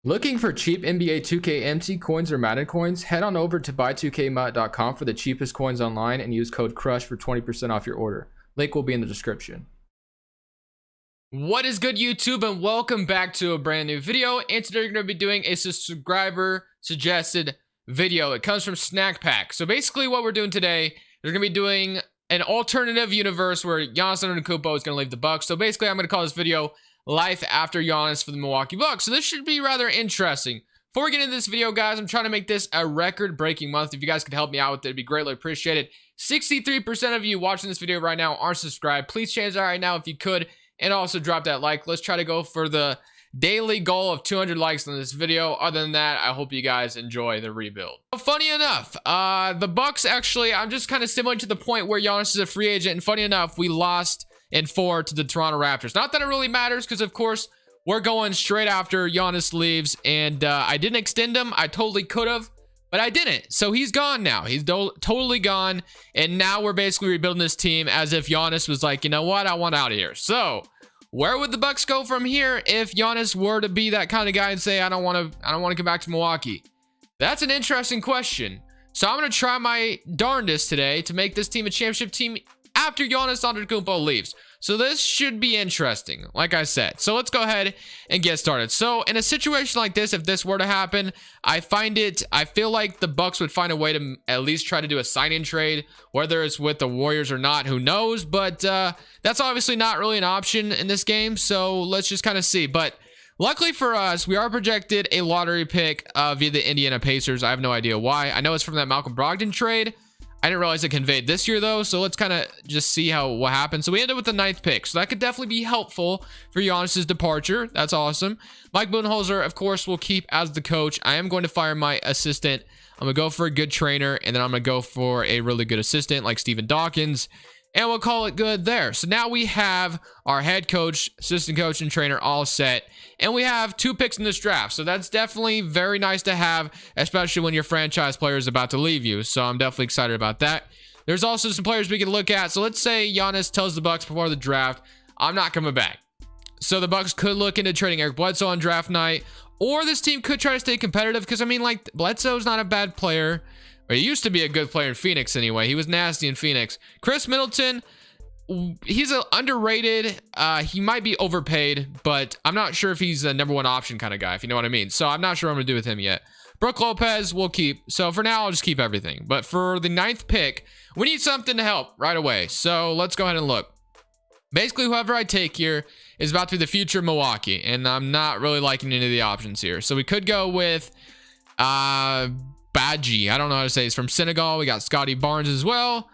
Looking for cheap NBA 2K MT coins or Madden coins? Head on over to buy2kmut.com for the cheapest coins online and use code CRUSH for 20% off your order. Link will be in the description. What is good, YouTube, and welcome back to a brand new video. And today we're going to be doing a subscriber suggested video. It comes from Snack Pack. So basically what we're doing today, we're going to be doing an alternative universe where Giannis Antetokounmpo is going to leave the Bucks. So basically I'm going to call this video Life After Giannis for the Milwaukee Bucks. So this should be rather interesting. Before we get into this video, guys, I'm trying to make this a record-breaking month. If you guys could help me out with it, it'd be greatly appreciated. 63% of you watching this video right now aren't subscribed. Please change that right now if you could, and also drop that like. Let's try to go for the daily goal of 200 likes on this video. Other than that, I hope you guys enjoy the rebuild. Funny enough, the Bucks actually, I'm just kind of similar to the point where Giannis is a free agent, and funny enough, we lost in 4 to the Toronto Raptors. Not that it really matters, because of course we're going straight after Giannis leaves, and I didn't extend him. I totally could have, but I didn't. So he's gone now. He's totally gone, and now we're basically rebuilding this team as if Giannis was like, you know what, I want out of here. So where would the Bucks go from here if Giannis were to be that kind of guy and say, I don't want to come back to Milwaukee? That's an interesting question. So I'm going to try my darndest today to make this team a championship team after Giannis Antetokounmpo leaves. So this should be interesting, like I said. So let's go ahead and get started. So in a situation like this, if this were to happen, I feel like the Bucks would find a way to at least try to do a sign-in trade, whether it's with the Warriors or not, who knows? But that's obviously not really an option in this game. So let's just kind of see. But luckily for us, we are projected a lottery pick via the Indiana Pacers. I have no idea why. I know it's from that Malcolm Brogdon trade. I didn't realize it conveyed this year, though, so let's kind of just see what happens. So we ended with the 9th pick, so that could definitely be helpful for Giannis's departure. That's awesome. Mike Budenholzer, of course, will keep as the coach. I am going to fire my assistant. I'm going to go for a good trainer, and then I'm going to go for a really good assistant like Stephen Dawkins, and we'll call it good there. So now we have our head coach, assistant coach, and trainer all set, and we have 2 picks in this draft. So that's definitely very nice to have, especially when your franchise player is about to leave you. So I'm definitely excited about that. There's also some players we can look at. So let's say Giannis tells the Bucks before the draft, I'm not coming back. So the Bucks could look into trading Eric Bledsoe on draft night, or this team could try to stay competitive, because I mean, like, Bledsoe's not a bad player. Or he used to be a good player in Phoenix anyway. He was nasty in Phoenix. Chris Middleton, he's underrated. He might be overpaid, but I'm not sure if he's a #1 option kind of guy, if you know what I mean. So I'm not sure what I'm going to do with him yet. Brook Lopez we'll keep. So for now, I'll just keep everything. But for the 9th pick, we need something to help right away. So let's go ahead and look. Basically, whoever I take here is about to be the future Milwaukee, and I'm not really liking any of the options here. So we could go with Badji. I don't know how to say it. It's from Senegal. We got Scotty Barnes as well.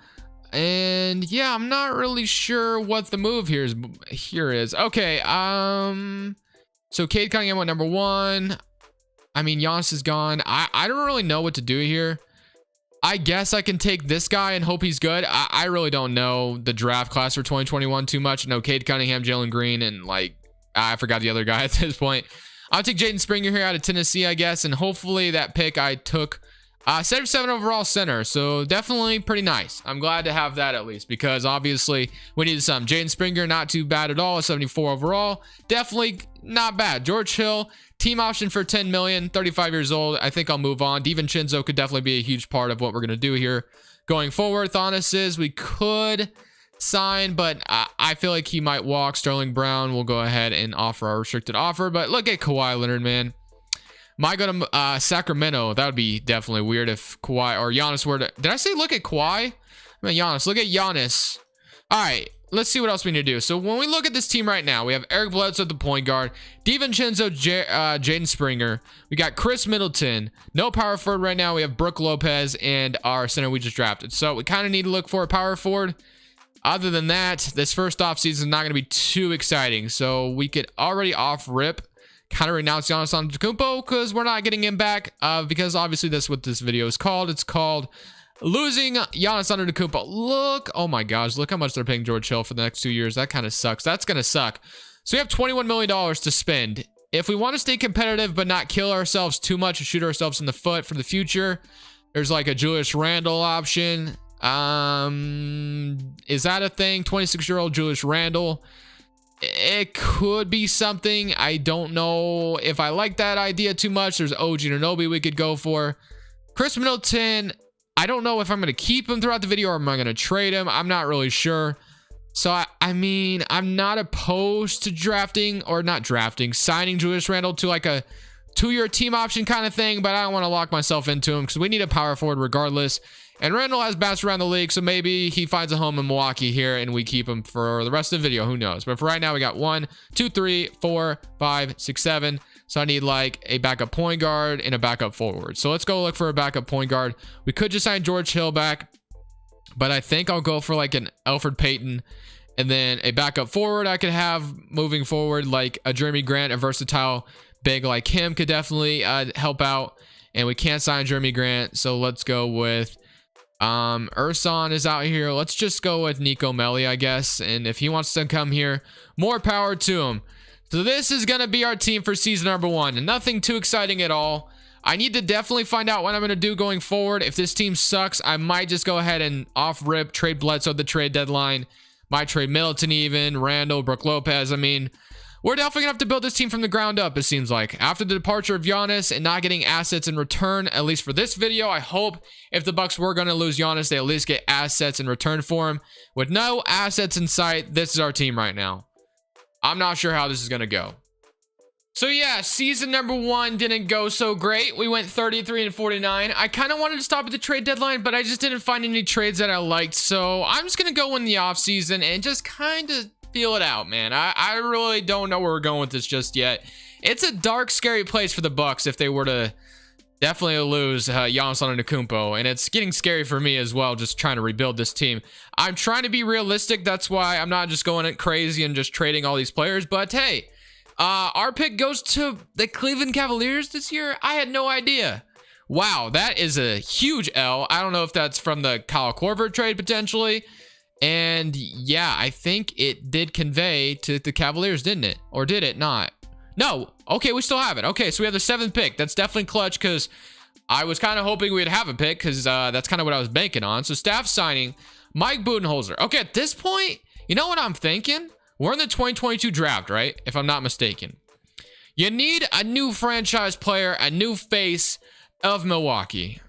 And yeah, I'm not really sure what the move here is. Okay, so Cade Cunningham went #1. I mean, Giannis is gone. I don't really know what to do here. I guess I can take this guy and hope he's good. I really don't know the draft class for 2021 too much. No, Cade Cunningham, Jalen Green, and like, I forgot the other guy at this point. I'll take Jaden Springer here out of Tennessee, I guess, and hopefully that pick I took 77 overall center, so definitely pretty nice. I'm glad to have that at least, because obviously we needed some. Jaden Springer, not too bad at all. 74 overall, definitely not bad. George Hill, team option for 10 million, 35 years old. I think I'll move on. DiVincenzo could definitely be a huge part of what we're going to do here going forward. Thonis is, we could sign, but I feel like he might walk. Sterling Brown, we'll go ahead and offer our restricted offer. But look at Kawhi Leonard, man. Might go to Sacramento. That would be definitely weird if Kawhi or Giannis were to... Did I say look at Kawhi? I mean, Giannis. Look at Giannis. All right. Let's see what else we need to do. So when we look at this team right now, we have Eric Bledsoe at the point guard, DiVincenzo, Jaden Springer. We got Chris Middleton. No power forward right now. We have Brook Lopez and our center we just drafted. So we kind of need to look for a power forward. Other than that, this first offseason is not going to be too exciting. So we could already off-rip kind of renounce Giannis Antetokounmpo, because we're not getting him back, because obviously that's what this video is called. It's called losing Giannis Antetokounmpo. Look, oh my gosh, look how much they're paying George Hill for the next 2 years. That kind of sucks. That's going to suck. So we have $21 million to spend. If we want to stay competitive but not kill ourselves too much and shoot ourselves in the foot for the future, there's like a Julius Randle option. Is that a thing? 26-year-old Julius Randle. it could be something. I don't know if I like that idea too much. There's OG Anunoby we could go for. Chris Middleton, I don't know if I'm going to keep him throughout the video or am I going to trade him. I'm not really sure. So, I mean, I'm not opposed to signing Julius Randle to like a 2-year team option kind of thing, but I don't want to lock myself into him because we need a power forward regardless. And Randle has bounced around the league, so maybe he finds a home in Milwaukee here and we keep him for the rest of the video. Who knows? But for right now, we got 1, 2, 3, 4, 5, 6, 7. So I need like a backup point guard and a backup forward. So let's go look for a backup point guard. We could just sign George Hill back, but I think I'll go for like an Elfrid Payton and then a backup forward I could have moving forward, like a Jeremy Grant, a versatile big like him could definitely help out. And we can't sign Jeremy Grant, so let's go with Ersan is out here. Let's just go with Nico Melli, I guess. And if he wants to come here, more power to him. So this is going to be our team for season number 1. Nothing too exciting at all. I need to definitely find out what I'm going to do going forward. If this team sucks, I might just go ahead and off rip trade Bledsoe at the trade deadline. Might trade Middleton even, Randle, Brook Lopez. I mean, we're definitely going to have to build this team from the ground up, it seems like. After the departure of Giannis and not getting assets in return, at least for this video, I hope if the Bucks were going to lose Giannis, they at least get assets in return for him. With no assets in sight, this is our team right now. I'm not sure how this is going to go. So yeah, season number 1 didn't go so great. We went 33 and 49. I kind of wanted to stop at the trade deadline, but I just didn't find any trades that I liked. So I'm just going to go in the offseason and just kind of feel it out, man. I really don't know where we're going with this just yet. It's a dark, scary place for the Bucks if they were to definitely lose Giannis Antetokounmpo, and it's getting scary for me as well, just trying to rebuild this team. I'm trying to be realistic. That's why I'm not just going crazy and just trading all these players. But hey, our pick goes to the Cleveland Cavaliers this year. I had no idea. Wow, that is a huge L. I don't know if that's from the Kyle Korver trade potentially. And yeah, I think it did convey to the Cavaliers, didn't it? Or did it not? No. Okay, we still have it. Okay, so we have the 7th pick. That's definitely clutch because I was kind of hoping we'd have a pick because that's kind of what I was banking on. So staff signing Mike Budenholzer. Okay, at this point, you know what I'm thinking? We're in the 2022 draft, right? If I'm not mistaken. You need a new franchise player, a new face of Milwaukee.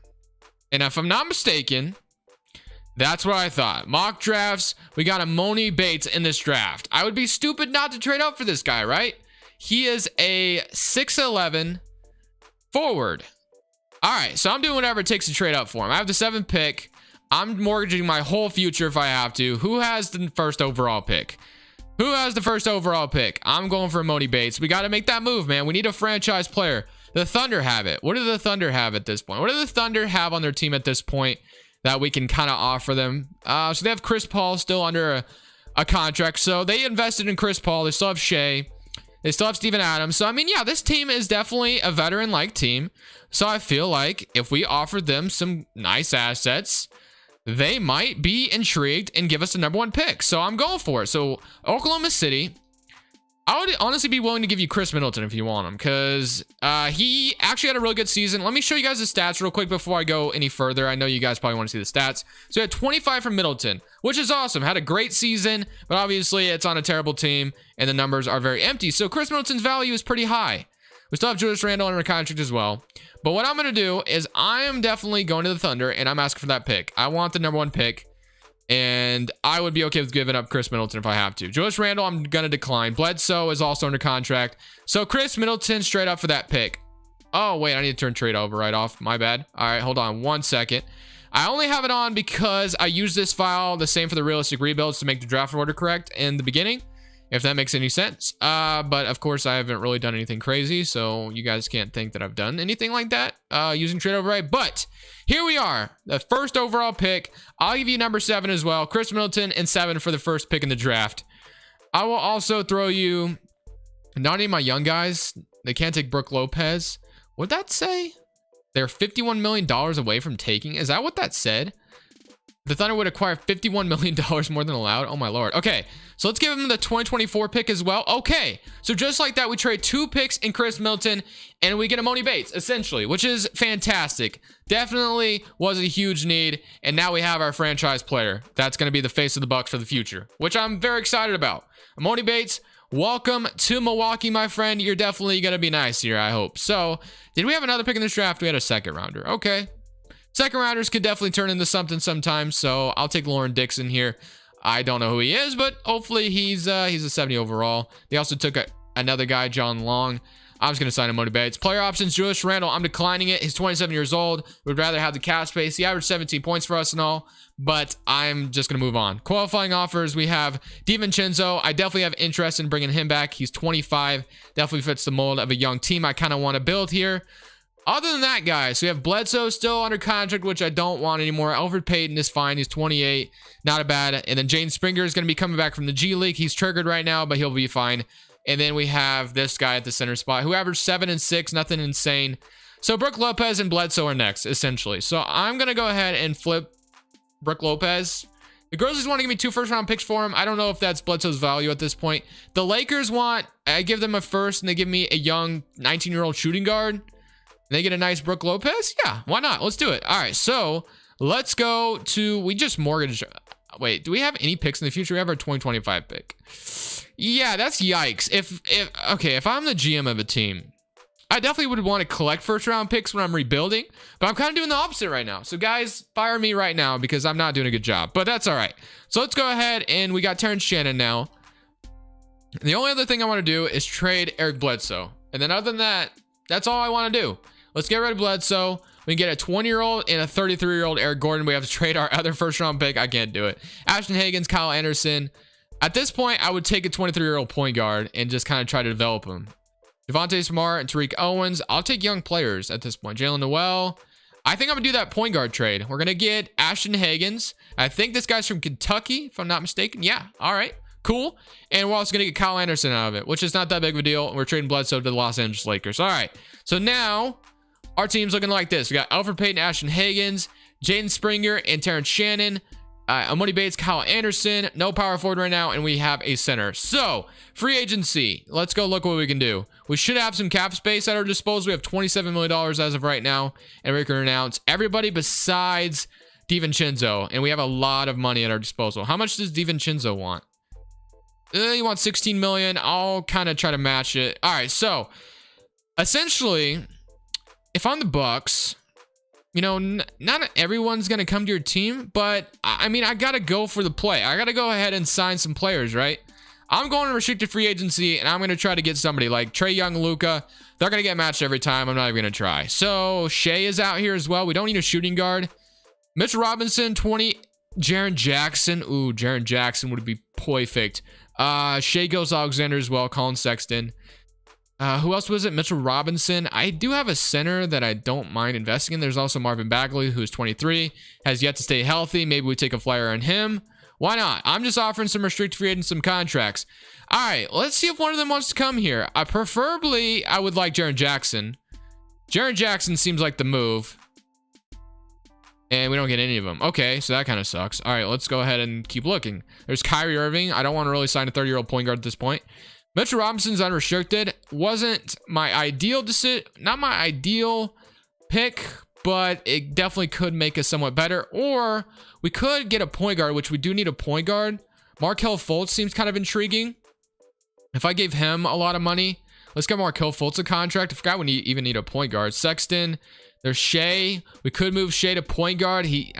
And if I'm not mistaken, that's what I thought. Mock drafts, we got Emoni Bates in this draft. I would be stupid not to trade up for this guy, right? He is a 6'11" forward. All right, so I'm doing whatever it takes to trade up for him. I have the 7th pick. I'm mortgaging my whole future if I have to. Who has the first overall pick? Who has the first overall pick? I'm going for Emoni Bates. We got to make that move, man. We need a franchise player. The Thunder have it. What do the Thunder have at this point? What do the Thunder have on their team at this point that we can kind of offer them? So they have Chris Paul still under a contract. So they invested in Chris Paul. They still have Shea. They still have Steven Adams. So, I mean, yeah, this team is definitely a veteran-like team. So I feel like if we offered them some nice assets, they might be intrigued and give us the number 1 pick. So I'm going for it. So Oklahoma City, I would honestly be willing to give you Chris Middleton if you want him because he actually had a really good season. Let me show you guys the stats real quick before I go any further. I know you guys probably want to see the stats. So he had 25 from Middleton, which is awesome. Had a great season, but obviously it's on a terrible team and the numbers are very empty. So Chris Middleton's value is pretty high. We still have Julius Randle under contract as well. But what I'm going to do is I am definitely going to the Thunder and I'm asking for that pick. I want the number 1 pick. And I would be okay with giving up Chris Middleton if I have to. Julius Randle, I'm going to decline. Bledsoe is also under contract. So Chris Middleton straight up for that pick. Oh, wait, I need to turn trade over right off. My bad. All right, hold on 1 second. I only have it on because I use this file, the same for the realistic rebuilds, to make the draft order correct in the beginning, if that makes any sense. But of course, I haven't really done anything crazy, so you guys can't think that I've done anything like that using trade override. But here we are, the first overall pick. I'll give you number 7 as well. Chris Middleton and 7 for the first pick in the draft. I will also throw you, not any of my young guys. They can't take Brook Lopez. Would that say they're $51 million away from taking? Is that what that said? The Thunder would acquire $51 million more than allowed. Oh my lord. Okay, so let's give him the 2024 pick as well. Okay, so just like that, we trade 2 picks in Chris Middleton and we get Emoni Bates essentially, which is fantastic. Definitely was a huge need, and now we have our franchise player that's going to be the face of the Bucks for the future, which I'm very excited about. Emoni Bates, welcome to Milwaukee, my friend. You're definitely going to be nice here, I hope. So, did we have another pick in this draft? We had a second rounder. Okay. Second rounders could definitely turn into something sometimes, so I'll take Lauren Dixon here. I don't know who he is, but hopefully he's a 70 overall. They also took another guy, John Long. I'm just going to sign him motivates. Player options, Julius Randle. I'm declining it. He's 27 years old. Would rather have the cap space. He averaged 17 points for us and all, but I'm just going to move on. Qualifying offers, we have DiVincenzo. I definitely have interest in bringing him back. He's 25. Definitely fits the mold of a young team I kind of want to build here. Other than that, guys, we have Bledsoe still under contract, which I don't want anymore. Alfred Payton is fine. He's 28. Not a bad. And then Jane Springer is going to be coming back from the G League. He's triggered right now, but he'll be fine. And then we have this guy at the center spot who averaged 7 and 6, nothing insane. So Brook Lopez and Bledsoe are next, essentially. So I'm going to go ahead and flip Brook Lopez. The Grizzlies want to give me 2 first-round picks for him. I don't know if that's Bledsoe's value at this point. The Lakers I give them a first, and they give me a young 19-year-old shooting guard. And they get a nice Brook Lopez? Yeah, why not? Let's do it. All right, so let's go to, we just mortgaged. Wait, do we have any picks in the future? We have our 2025 pick. Yeah, that's yikes. If I'm the GM of a team, I definitely would want to collect first round picks when I'm rebuilding, but I'm kind of doing the opposite right now. So guys, fire me right now because I'm not doing a good job, but that's all right. So let's go ahead, and we got Terrence Shannon now. And the only other thing I want to do is trade Eric Bledsoe. And then other than that, that's all I want to do. Let's get rid of Bledsoe. We can get a 20-year-old and a 33-year-old Eric Gordon. We have to trade our other first-round pick. I can't do it. Ashton Higgins, Kyle Anderson. At this point, I would take a 23-year-old point guard and just kind of try to develop him. Devontae Smart and Tariq Owens. I'll take young players at this point. Jalen Noel. I think I'm going to do that point guard trade. We're going to get Ashton Higgins. I think this guy's from Kentucky, if I'm not mistaken. Yeah, all right, cool. And we're also going to get Kyle Anderson out of it, which is not that big of a deal. We're trading Bledsoe to the Los Angeles Lakers. All right, so now our team's looking like this. We got Alfred Payton, Ashton Higgins, Jaden Springer, and Terrence Shannon. Amoni Bates, Kyle Anderson. No power forward right now, and we have a center. So, free agency. Let's go look what we can do. We should have some cap space at our disposal. We have $27 million as of right now, and we can announce everybody besides DiVincenzo, and we have a lot of money at our disposal. How much does DiVincenzo want? He wants $16 million. I'll kind of try to match it. All right, so essentially, if I'm the Bucks, you know, not everyone's going to come to your team, but I mean, I got to go for the play. I got to go ahead and sign some players, right? I'm going to restricted free agency, and I'm going to try to get somebody like Trae Young, Luka. They're going to get matched every time. I'm not even going to try. So Shea is out here as well. We don't need a shooting guard. Mitchell Robinson, 20. Jaren Jackson. Ooh, Jaren Jackson would be perfect. Shea Gilgeous-Alexander as well. Colin Sexton. Who else was it? Mitchell Robinson. I do have a center that I don't mind investing in. There's also Marvin Bagley, who's 23, has yet to stay healthy. Maybe we take a flyer on him. Why not? I'm just offering some restricted free agents some contracts. All right, let's see if one of them wants to come here. Preferably, I would like Jaren Jackson. Jaren Jackson seems like the move. And we don't get any of them. Okay, so that kind of sucks. All right, let's go ahead and keep looking. There's Kyrie Irving. I don't want to really sign a 30-year-old point guard at this point. Mitchell Robinson's unrestricted. Wasn't my ideal decision, not my ideal pick, but it definitely could make us somewhat better. Or we could get a point guard, which we do need a point guard. Markelle Fultz seems kind of intriguing. If I gave him a lot of money, let's get Markelle Fultz a contract. I forgot we even need a point guard. Sexton. There's Shea. We could move Shea to point guard. He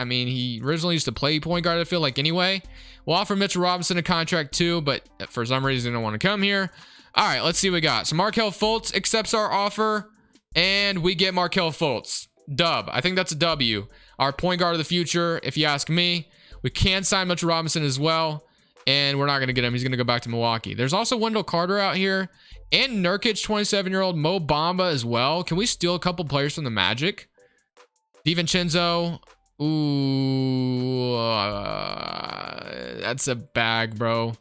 originally used to play point guard, I feel like, anyway. We'll offer Mitchell Robinson a contract too, but for some reason, he don't want to come here. All right, let's see what we got. So Markelle Fultz accepts our offer, and we get Markelle Fultz. Dub. I think that's a W. Our point guard of the future, if you ask me. We can sign Mitchell Robinson as well, and we're not going to get him. He's going to go back to Milwaukee. There's also Wendell Carter out here, and Nurkic, 27-year-old Mo Bamba as well. Can we steal a couple players from the Magic? DiVincenzo. Ooh, that's a bag, bro.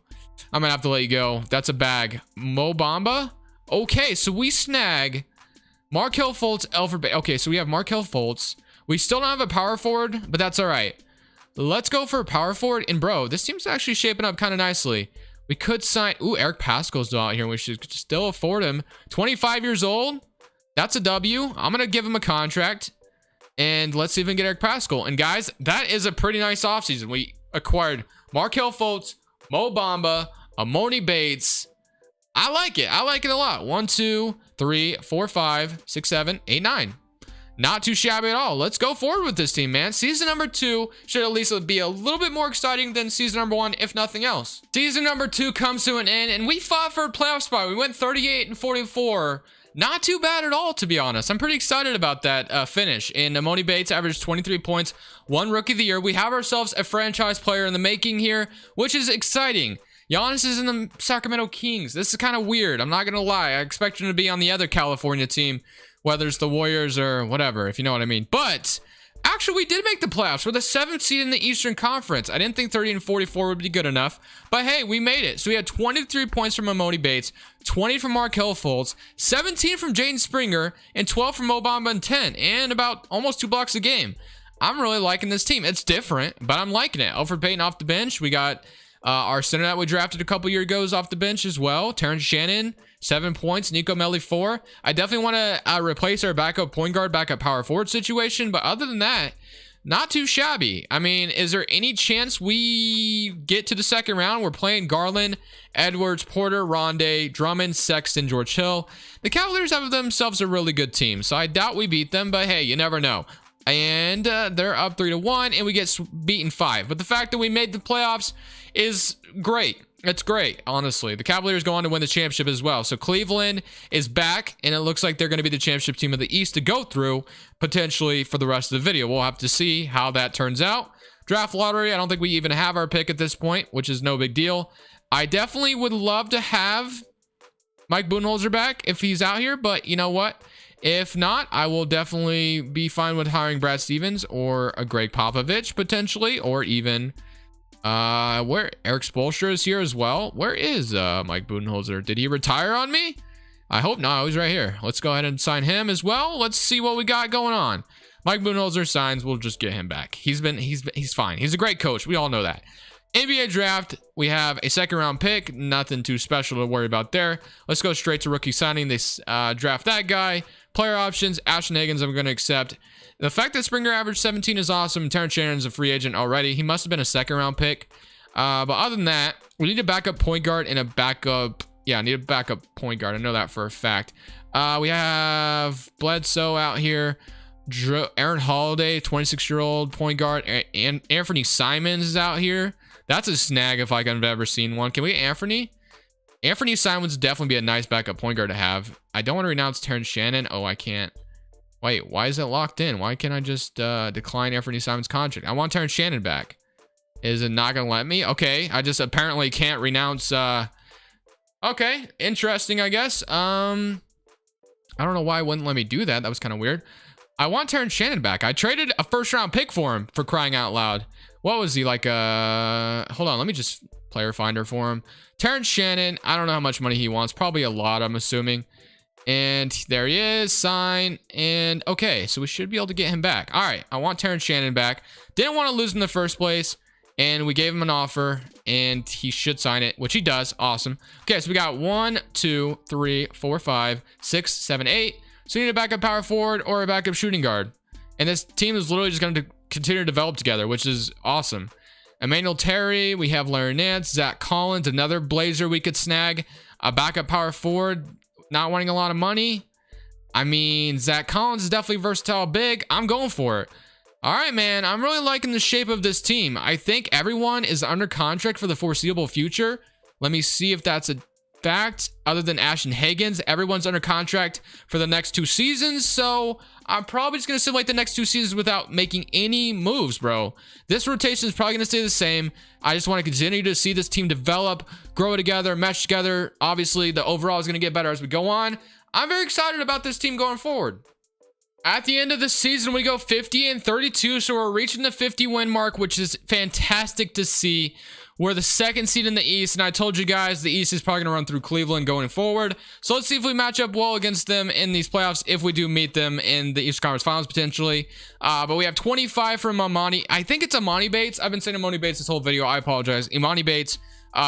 I'm gonna have to let you go. That's a bag. Mo Bamba. Okay, so we snag Markelle Fultz, Alfred. Okay, so we have Markelle Fultz. We still don't have a power forward, but that's all right. Let's go for a power forward. And bro, this team's actually shaping up kind of nicely. We could sign. Ooh, Eric Pascal's still out here. We should still afford him. 25 years old. That's a W. I'm gonna give him a contract. And let's see if we can get Eric Pascal. And guys, that is a pretty nice offseason. We acquired Markelle Fultz, Mo Bamba, Amoni Bates, I like it. I like it a lot. 1, 2, 3, 4, 5, 6, 7, 8, 9. Not too shabby at all. Let's go forward with this team, man. Season number 2 should at least be a little bit more exciting than season number 1, if nothing else. Season number 2 comes to an end, and we fought for a playoff spot. We went 38-44. Not too bad at all, to be honest. I'm pretty excited about that finish. And Emoni Bates averaged 23 points, 1 Rookie of the Year. We have ourselves a franchise player in the making here, which is exciting. Giannis is in the Sacramento Kings. This is kind of weird. I'm not going to lie. I expect him to be on the other California team, whether it's the Warriors or whatever, if you know what I mean. But actually, we did make the playoffs. We're the 7th seed in the Eastern Conference. I didn't think 30-44 would be good enough, but hey, we made it. So we had 23 points from Emoni Bates, 20 from Markelle Fultz, 17 from Jaden Springer, and 12 from Mo Bamba and 10, and about almost 2 blocks a game. I'm really liking this team. It's different, but I'm liking it. Alfred Payton off the bench. We got our center that we drafted a couple years ago is off the bench as well. Terrence Shannon, 7 points. Nico Melli, 4. I definitely want to replace our backup point guard, backup power forward situation. But other than that, not too shabby. I mean, is there any chance we get to the second round? We're playing Garland, Edwards, Porter, Rondé, Drummond, Sexton, George Hill. The Cavaliers have themselves a really good team, so I doubt we beat them. But hey, you never know. And they're up 3-1, and we get beaten 5. But the fact that we made the playoffs is great. It's great, honestly. The Cavaliers go on to win the championship as well. So Cleveland is back, and it looks like they're going to be the championship team of the East to go through, potentially, for the rest of the video. We'll have to see how that turns out. Draft lottery, I don't think we even have our pick at this point, which is no big deal. I definitely would love to have Mike Budenholzer back if he's out here, but you know what? If not, I will definitely be fine with hiring Brad Stevens or a Greg Popovich, potentially, or even... where Eric Spoelstra is here as well. Where is Mike Budenholzer? Did he retire on me? I hope not. He's right here. Let's go ahead and sign him as well. Let's see what we got going on. Mike Budenholzer signs. We'll just get him back. He's fine. He's a great coach. We all know that. NBA draft, we have a 2nd round pick. Nothing too special to worry about there. Let's go straight to rookie signing. They draft that guy. Player options, Ashton Higgins, I'm going to accept. The fact that Springer averaged 17 is awesome. Terrence Shannon's a free agent already. He must have been a 2nd round pick. But other than that, we need a backup point guard and a backup. Yeah, I need a backup point guard. I know that for a fact. We have Bledsoe out here. Aaron Holiday, 26-year-old point guard. And Anthony Simons is out here. That's a snag if I've ever seen one. Can we get Anthony? Anthony Simons would definitely be a nice backup point guard to have. I don't want to renounce Terrence Shannon. Oh, I can't. Wait, why is it locked in? Why can't I just decline Anthony Simons' contract? I want Terrence Shannon back. Is it not going to let me? Okay, I just apparently can't renounce. Okay, interesting, I guess. I don't know why it wouldn't let me do that. That was kind of weird. I want Terrence Shannon back. I traded a 1st round pick for him, for crying out loud. What was he like? Hold on, let me just player finder for him. Terrence Shannon, I don't know how much money he wants. Probably a lot, I'm assuming. And there he is, sign, and okay, so we should be able to get him back. All right, I want Terrence Shannon back. Didn't want to lose in the first place, and we gave him an offer, and he should sign it, which he does. Awesome. Okay, so we got 1, 2, 3, 4, 5, 6, 7, 8. So we need a backup power forward or a backup shooting guard. And this team is literally just going to continue to develop together, which is awesome. Emmanuel Terry, we have Larry Nance, Zach Collins, another Blazer we could snag. A backup power forward, not wanting a lot of money. I mean, Zach Collins is definitely versatile big. I'm going for it. All right, man. I'm really liking the shape of this team. I think everyone is under contract for the foreseeable future. Let me see if that's a fact. Other than Ashton Higgins, everyone's under contract for the next 2 seasons. So I'm probably just going to simulate the next 2 seasons without making any moves, bro. This rotation is probably going to stay the same. I just want to continue to see this team develop, grow together, mesh together. Obviously, the overall is going to get better as we go on. I'm very excited about this team going forward. At the end of the season, we go 50-32, so we're reaching the 50-win mark, which is fantastic to see. We're the 2nd seed in the East, and I told you guys the East is probably going to run through Cleveland going forward. So let's see if we match up well against them in these playoffs, if we do meet them in the East Conference Finals potentially. But we have 25 from Emoni. I think it's Emoni Bates. I've been saying Emoni Bates this whole video. I apologize. Emoni Bates.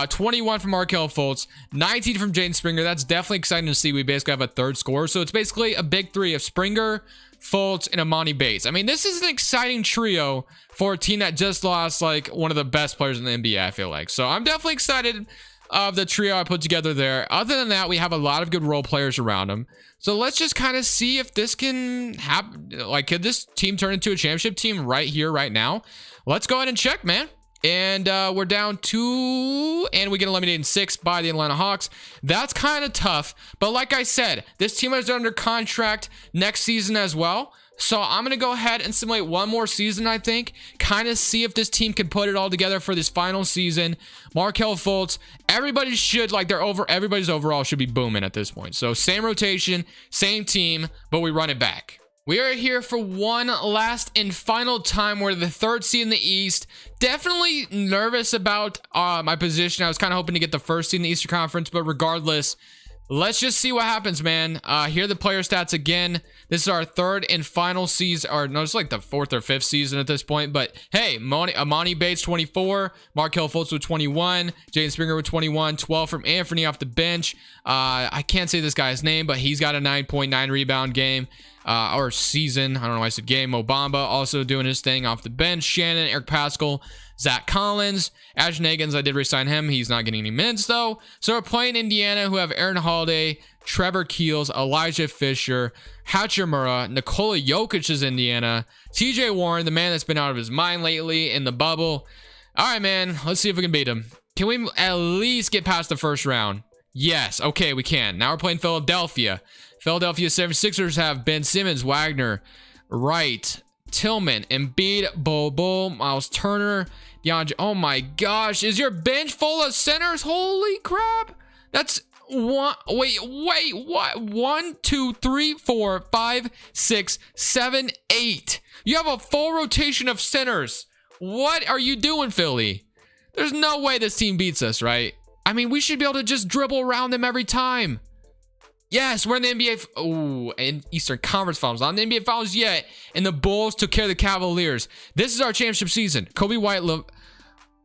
21 from Markelle Fultz, 19 from Jaden Springer. That's definitely exciting to see. We basically have a 3rd scorer. So it's basically a big 3 of Springer, Fultz, and Emoni Bates. I mean, this is an exciting trio for a team that just lost like one of the best players in the NBA, I feel like. So I'm definitely excited of the trio I put together there. Other than that, we have a lot of good role players around them. So let's just kind of see if this can happen. Like, could this team turn into a championship team right here, right now? Let's go ahead and check, man. And we're down 2, and we get eliminated in 6 by the Atlanta Hawks. That's kind of tough. But like I said, this team is under contract next season as well. So I'm going to go ahead and simulate one more season, I think. Kind of see if this team can put it all together for this final season. Markelle Fultz, everybody should, like, everybody's overall should be booming at this point. So same rotation, same team, but we run it back. We are here for one last and final time. We're the 3rd seed in the East. Definitely nervous about my position. I was kind of hoping to get the 1st seed in the Eastern Conference, but regardless, let's just see what happens, man. Here are the player stats again. This is our 3rd and final season, or no, it's like the 4th or 5th season at this point. But hey, Amani Bates 24, Markelle Fultz with 21, Jaden Springer with 21, 12 from Anthony off the bench. I can't say this guy's name, but he's got a 9.9 rebound game. Or season. I don't know why I said game. Mo Bamba also doing his thing off the bench. Shannon, Eric Pascal, Zach Collins, Ashton Higgins. I did resign him. He's not getting any minutes though. So we're playing Indiana, who have Aaron Holiday, Trevor Keels, Elijah Fisher, Hachimura, Nikola Jokic is Indiana, TJ Warren, the man that's been out of his mind lately in the bubble. All right, man. Let's see if we can beat him. Can we at least get past the 1st round? Yes. Okay, we can. Now we're playing Philadelphia. Philadelphia 76ers have Ben Simmons, Wagner, Wright, Tillman, Embiid, Bobo, Miles Turner, DeAndre. Oh my gosh, is your bench full of centers? Holy crap. That's one. Wait, what? 1, 2, 3, 4, 5, 6, 7, 8. You have a full rotation of centers. What are you doing, Philly? There's no way this team beats us, right? I mean, we should be able to just dribble around them every time. Yes, we're in the NBA, in Eastern Conference Finals. Not in the NBA Finals yet, and the Bulls took care of the Cavaliers. This is our championship season. Kobe White,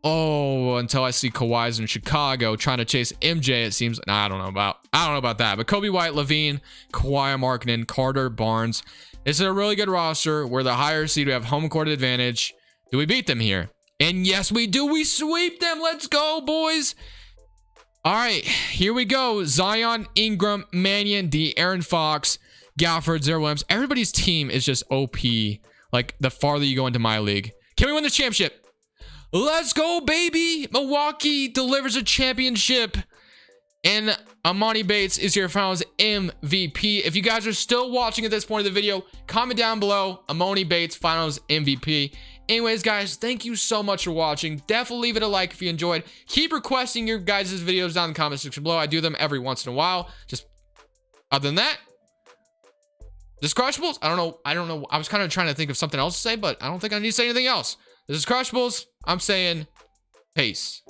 until I see Kawhi's in Chicago trying to chase MJ, it seems. Nah, I don't know about that. But Kobe White, Levine, Kawhi Markkanen, Carter, Barnes. This is a really good roster. We're the higher seed. We have home court advantage. Do we beat them here? And yes, we do. We sweep them. Let's go, boys. All right, here we go. Zion, Ingram, Mannion, De'Aaron Fox, Gafford, Zero Williams. Everybody's team is just OP. Like, the farther you go into my league. Can we win this championship? Let's go, baby. Milwaukee delivers a championship. And Amani Bates is your finals MVP. If you guys are still watching at this point of the video, comment down below. Amani Bates finals MVP. Anyways, guys, thank you so much for watching. Definitely leave it a like if you enjoyed. Keep requesting your guys' videos down in the comment section below. I do them every once in a while. Just other than that, this is Crushables. I don't know. I was kind of trying to think of something else to say, but I don't think I need to say anything else. This is Crushables. I'm saying peace.